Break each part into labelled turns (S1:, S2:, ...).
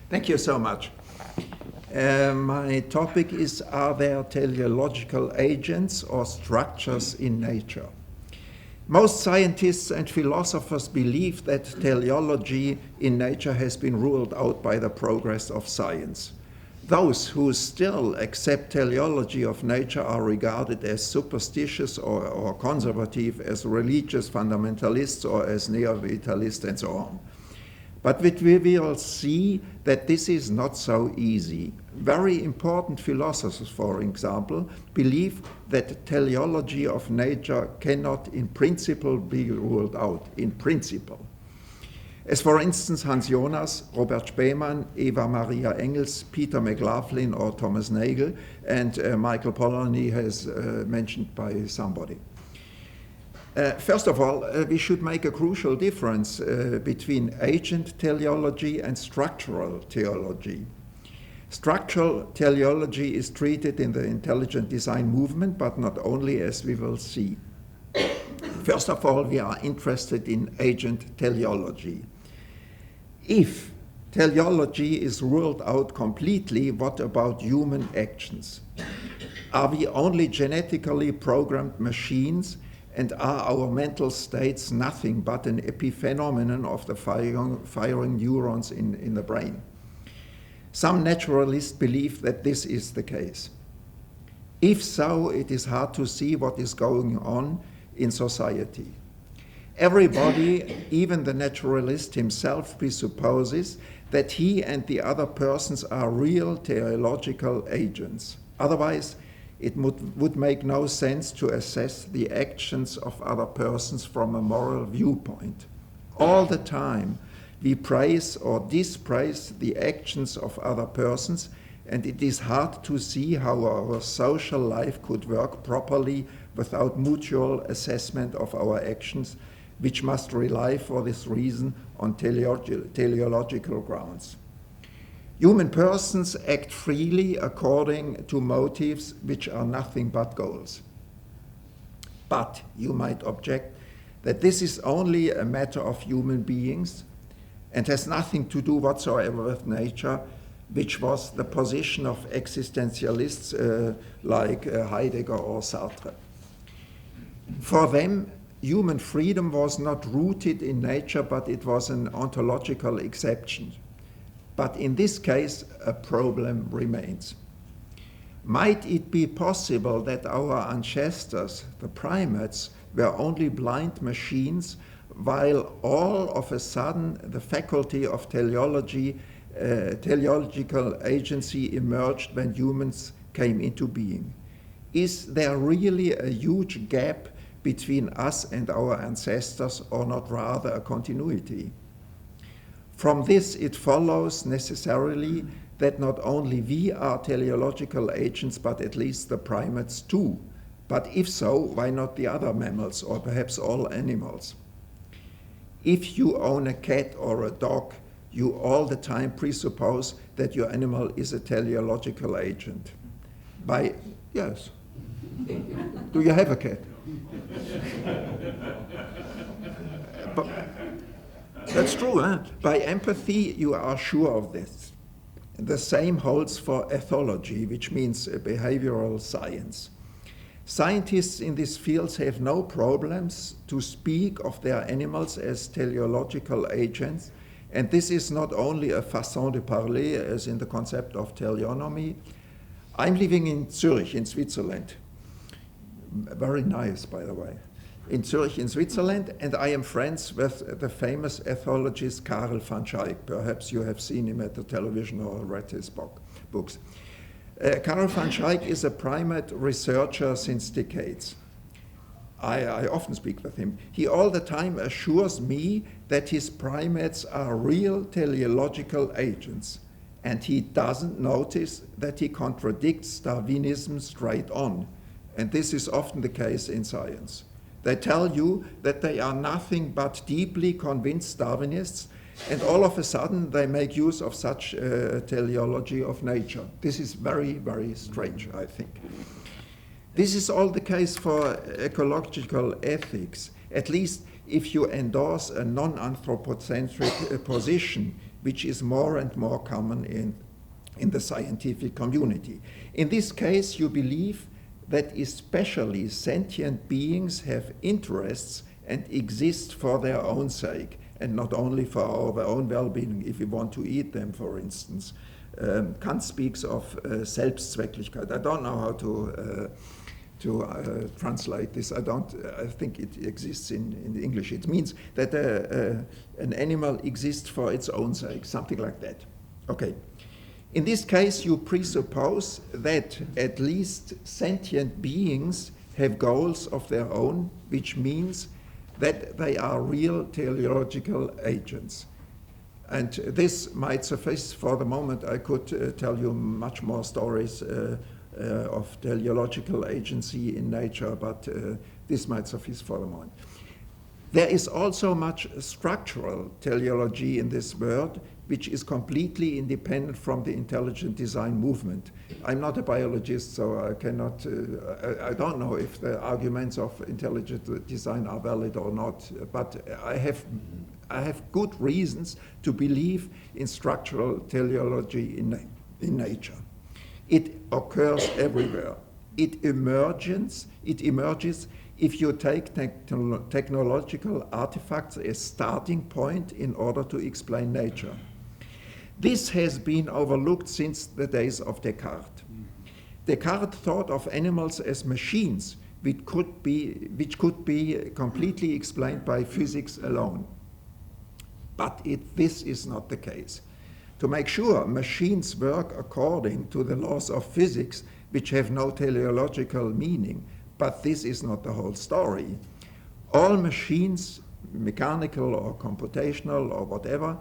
S1: Thank you so much. My topic is, are there teleological agents or structures in nature? Most scientists and philosophers believe that teleology in nature has been ruled out by the progress of science. Those who still accept teleology of nature are regarded as superstitious or conservative, as religious fundamentalists or as neo-vitalists and so on. But we will see that this is not so easy. Very important philosophers, for example, believe that teleology of nature cannot in principle be ruled out, in principle. As for instance Hans Jonas, Robert Spemann, Eva Maria Engels, Peter McLaughlin or Thomas Nagel, and Michael Polanyi has mentioned by somebody. First of all, we should make a crucial difference between agent teleology and structural teleology. Structural teleology is treated in the intelligent design movement, but not only, as we will see. First of all, we are interested in agent teleology. If teleology is ruled out completely, what about human actions? Are we only genetically programmed machines? And are our mental states nothing but an epiphenomenon of the firing neurons in the brain? Some naturalists believe that this is the case. If so, it is hard to see what is going on in society. Everybody, even the naturalist himself, presupposes that he and the other persons are real teleological agents. Otherwise, it would make no sense to assess the actions of other persons from a moral viewpoint. All the time, we praise or dispraise the actions of other persons, and it is hard to see how our social life could work properly without mutual assessment of our actions, which must rely for this reason on teleological grounds. Human persons act freely according to motives which are nothing but goals. But you might object that this is only a matter of human beings and has nothing to do whatsoever with nature, which was the position of existentialists like Heidegger or Sartre. For them, human freedom was not rooted in nature, but it was an ontological exception. But in this case, a problem remains. Might it be possible that our ancestors, the primates, were only blind machines, while all of a sudden the faculty of teleological agency emerged when humans came into being? Is there really a huge gap between us and our ancestors, or not rather a continuity? From this, it follows necessarily that not only we are teleological agents, but at least the primates too. But if so, why not the other mammals, or perhaps all animals? If you own a cat or a dog, you all the time presuppose that your animal is a teleological agent. Yes. Do you have a cat? That's true, huh? By empathy, you are sure of this. The same holds for ethology, which means behavioral science. Scientists in these fields have no problems to speak of their animals as teleological agents, and this is not only a façon de parler, as in the concept of teleonomy. I'm living in Zurich, in Switzerland. Very nice, by the way. In Zurich, in Switzerland, and I am friends with the famous ethologist Karel van Schaik. Perhaps you have seen him at the television or read his books. Karel van Schaik is a primate researcher since decades. I often speak with him. He all the time assures me that his primates are real teleological agents, and he doesn't notice that he contradicts Darwinism straight on. And this is often the case in science. They tell you that they are nothing but deeply convinced Darwinists, And all of a sudden, they make use of such teleology of nature. This is very, very strange, I think. This is all the case for ecological ethics, at least if you endorse a non-anthropocentric position, which is more and more common in the scientific community. In this case, you believe that especially sentient beings have interests and exist for their own sake, and not only for our own well-being, if we want to eat them, for instance. Kant speaks of Selbstzwecklichkeit. I don't know how to translate this. I think it exists in English. It means that an animal exists for its own sake, something like that. Okay. In this case, you presuppose that at least sentient beings have goals of their own, which means that they are real teleological agents. And this might suffice for the moment. I could tell you much more stories of teleological agency in nature, but this might suffice for the moment. There is also much structural teleology in this world, which is completely independent from the intelligent design movement. I'm not a biologist, so I cannot, I don't know if the arguments of intelligent design are valid or not, but I have good reasons to believe in structural teleology in nature. It occurs everywhere. It emerges if you take technological artifacts as starting point in order to explain nature. This has been overlooked since the days of Descartes. Descartes thought of animals as machines which could be completely explained by physics alone. But this is not the case. To make sure machines work according to the laws of physics, which have no teleological meaning, but this is not the whole story. All machines, mechanical or computational or whatever,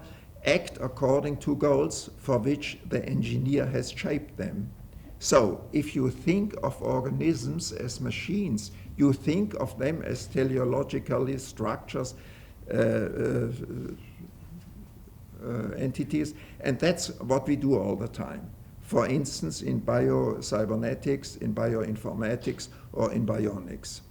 S1: act according to goals for which the engineer has shaped them. So, if you think of organisms as machines, you think of them as teleologically structures, entities, and that's what we do all the time. For instance, in biocybernetics, in bioinformatics, or in bionics.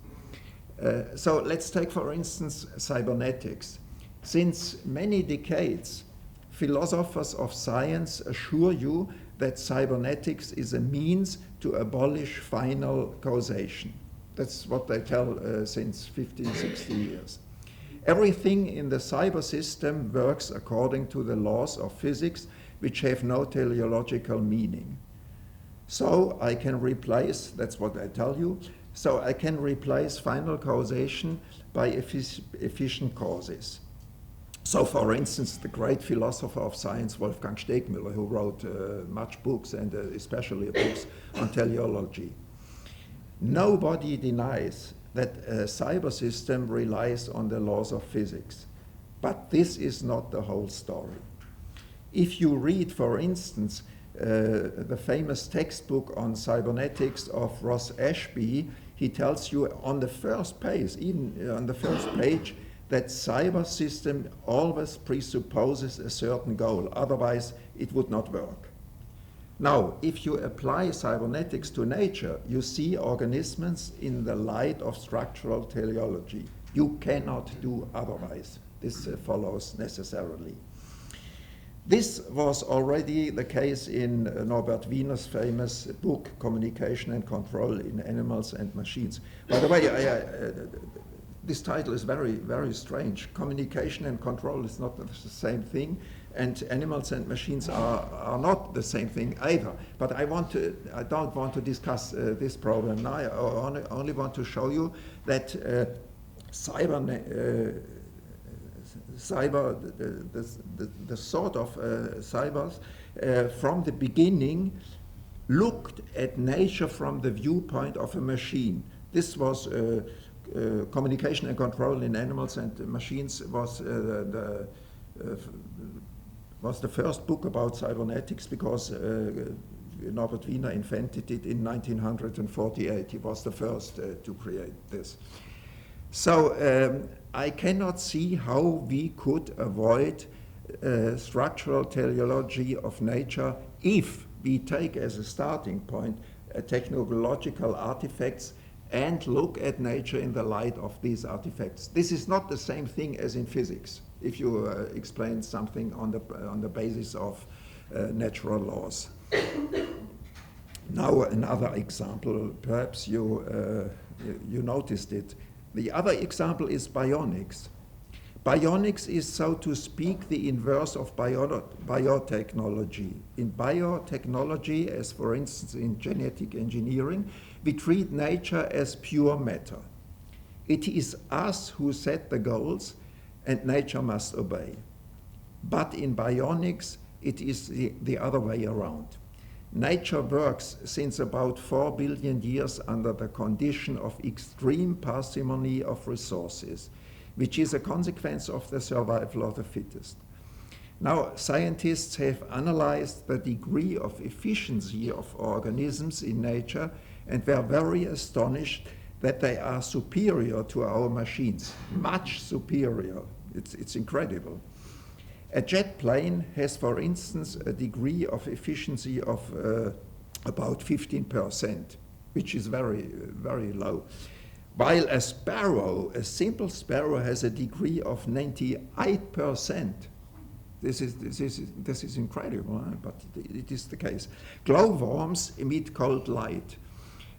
S1: So let's take, for instance, cybernetics. Since many decades, philosophers of science assure you that cybernetics is a means to abolish final causation. That's what they tell since 15, 60 years. Everything in the cyber system works according to the laws of physics, which have no teleological meaning. So I can replace, that's what I tell you, so I can replace final causation by efficient causes. So for instance, the great philosopher of science, Wolfgang Stegmüller, who wrote much books and especially books on teleology. Nobody denies that a cyber system relies on the laws of physics. But this is not the whole story. If you read, for instance, the famous textbook on cybernetics of Ross Ashby, he tells you on the first page, even on the first page, that cyber system always presupposes a certain goal, otherwise it would not work. Now, if you apply cybernetics to nature, you see organisms in the light of structural teleology. You cannot do otherwise. This follows necessarily. This was already the case in Norbert Wiener's famous book, Communication and Control in Animals and Machines. By the way, this title is very, very strange. Communication and control is not the same thing, and animals and machines are not the same thing either. But I don't want to discuss this problem now. I only want to show you that the sort of cybers from the beginning looked at nature from the viewpoint of a machine. This was Communication and Control in Animals and Machines was the first book about cybernetics because Norbert Wiener invented it in 1948. He was the first to create this. So I cannot see how we could avoid structural teleology of nature if we take as a starting point technological artifacts and look at nature in the light of these artifacts. This is not the same thing as in physics, if you explain something on the basis of natural laws. Now another example, perhaps you noticed it. The other example is bionics. Bionics is, so to speak, the inverse of biotechnology. In biotechnology, as for instance in genetic engineering, we treat nature as pure matter. It is us who set the goals and nature must obey. But in bionics, it is the other way around. Nature works since about 4 billion years under the condition of extreme parsimony of resources, which is a consequence of the survival of the fittest. Now, scientists have analyzed the degree of efficiency of organisms in nature and were very astonished that they are superior to our machines, much superior. It's incredible. A jet plane has, for instance, a degree of efficiency of about 15%, which is very, very low. While a sparrow, a simple sparrow, has a degree of 98%. This is incredible, huh? But it is the case. Glowworms emit cold light.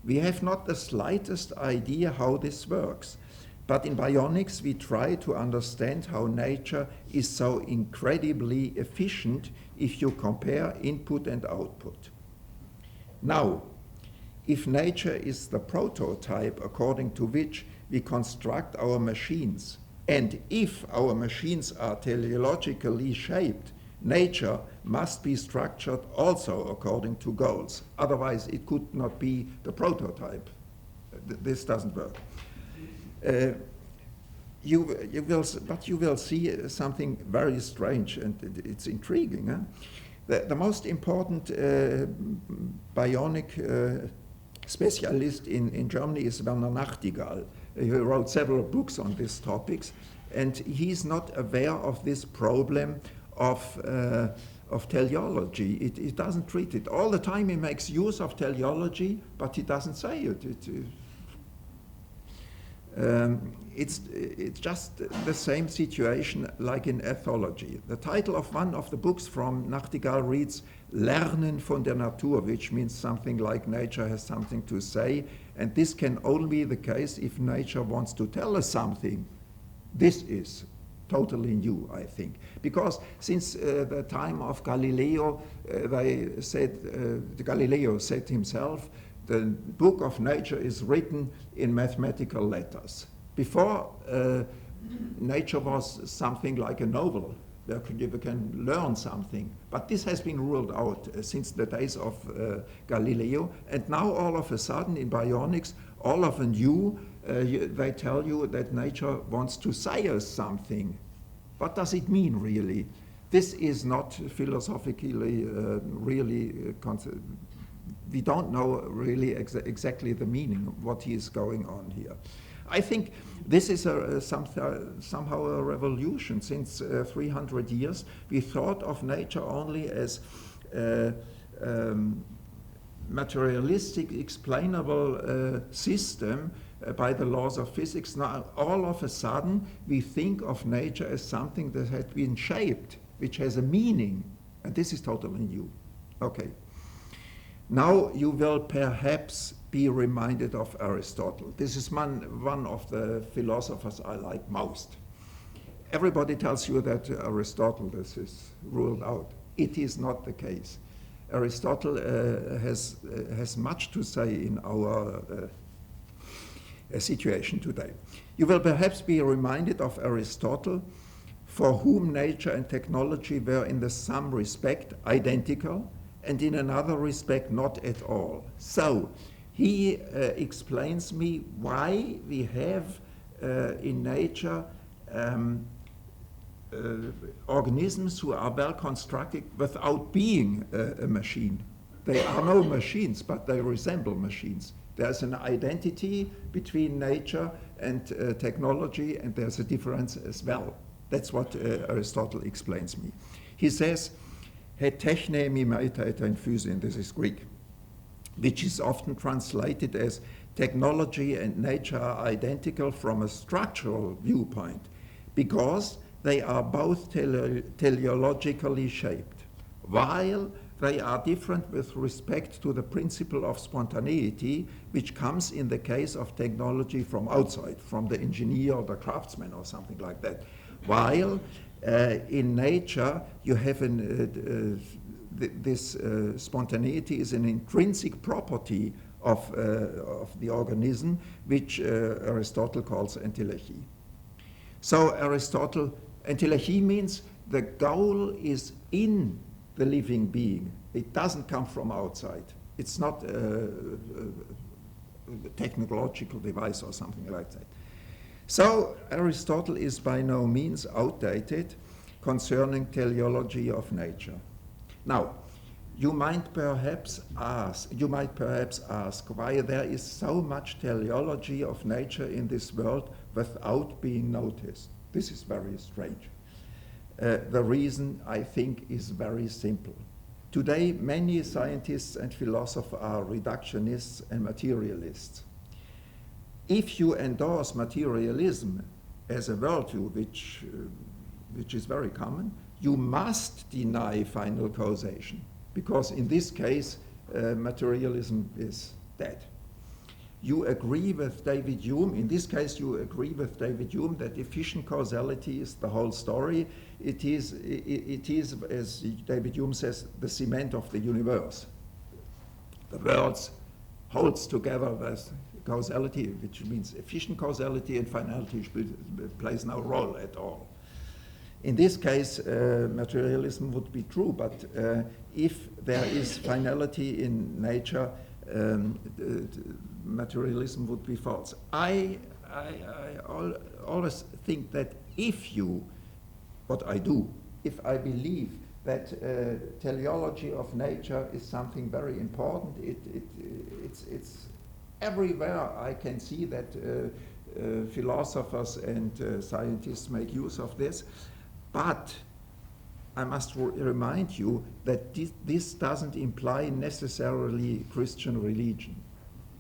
S1: We have not the slightest idea how this works. But in bionics, we try to understand how nature is so incredibly efficient if you compare input and output. Now, if nature is the prototype according to which we construct our machines, and if our machines are teleologically shaped, nature must be structured also according to goals. Otherwise, it could not be the prototype. This doesn't work. You will see something very strange, and it's intriguing. Huh? The most important bionic specialist in Germany is Werner Nachtigall. He wrote several books on these topics, and he's not aware of this problem of teleology. He doesn't treat it. All the time he makes use of teleology, but he doesn't say it. It's just the same situation like in ethology. The title of one of the books from Nachtigall reads Lernen von der Natur, which means something like nature has something to say, and this can only be the case if nature wants to tell us something. This is totally new, I think, because since the time of Galileo, Galileo said himself, the book of nature is written in mathematical letters. Before, nature was something like a novel. There you can learn something. But this has been ruled out since the days of Galileo. And now all of a sudden in bionics, all of a new, they tell you that nature wants to say us something. What does it mean really? This is not philosophically really we don't know really exactly the meaning of what is going on here. I think this is somehow a revolution. Since 300 years, we thought of nature only as materialistic, explainable system by the laws of physics. Now, all of a sudden, we think of nature as something that has been shaped, which has a meaning, and this is totally new. Okay. Now you will perhaps be reminded of Aristotle. This is one of the philosophers I like most. Everybody tells you that Aristotle this is ruled out. It is not the case. Aristotle has much to say in our situation today. You will perhaps be reminded of Aristotle, for whom nature and technology were in some respect identical, and in another respect not at all. So he explains me why we have in nature organisms who are well constructed without being a machine. They are no machines, but they resemble machines. There's an identity between nature and technology, and there's a difference as well. That's what Aristotle explains me. He says, he techne mimeita en physin, this is Greek, which is often translated as technology and nature are identical from a structural viewpoint because they are both teleologically shaped, while they are different with respect to the principle of spontaneity, which comes in the case of technology from outside, from the engineer or the craftsman or something like that. While in nature, you have this spontaneity is an intrinsic property of the organism, which Aristotle calls entelechie. So Aristotle, entelechie means the goal is in the living being. It doesn't come from outside. It's not a technological device or something like that. So Aristotle is by no means outdated concerning teleology of nature. Now, you might perhaps ask why there is so much teleology of nature in this world without being noticed. This is very strange. The reason, I think, is very simple. Today, many scientists and philosophers are reductionists and materialists. If you endorse materialism as a worldview, which is very common, you must deny final causation, because in this case, materialism is dead. You agree with David Hume, in this case you agree with David Hume that efficient causality is the whole story. It is, as David Hume says, the cement of the universe. The world holds together with causality, which means efficient causality, and finality plays no role at all. In this case, materialism would be true, but if there is finality in nature, materialism would be false. I always think that what I do, if I believe that teleology of nature is something very important, it's everywhere I can see that philosophers and scientists make use of this. But I must remind you that this doesn't imply necessarily Christian religion.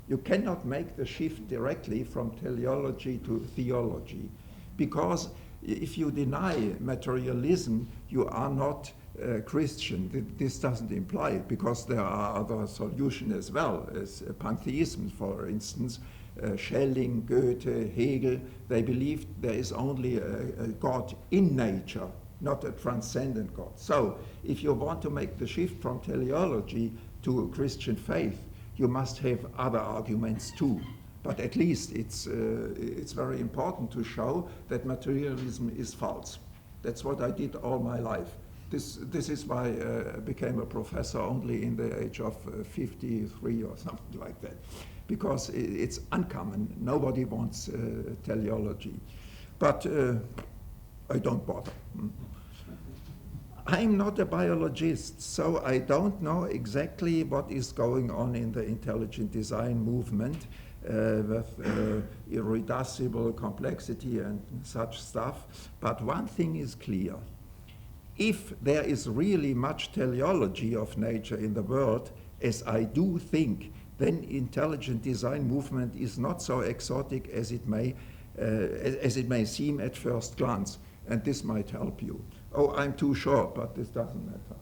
S1: You cannot make the shift directly from teleology to theology, because if you deny materialism, you are not Christian. This doesn't imply it, because there are other solutions as well, as pantheism, for instance. Schelling, Goethe, Hegel, they believed there is only a God in nature, not a transcendent God. So if you want to make the shift from teleology to Christian faith, you must have other arguments too. But at least it's very important to show that materialism is false. That's what I did all my life. This is why I became a professor only in the age of 53 or something like that, because it's uncommon. Nobody wants teleology. But I don't bother. I'm not a biologist, so I don't know exactly what is going on in the intelligent design movement with irreducible complexity and such stuff. But one thing is clear. If there is really much teleology of nature in the world, as I do think, then intelligent design movement is not so exotic as it may seem at first glance, and this might help you. Oh, I'm too short, but this doesn't matter.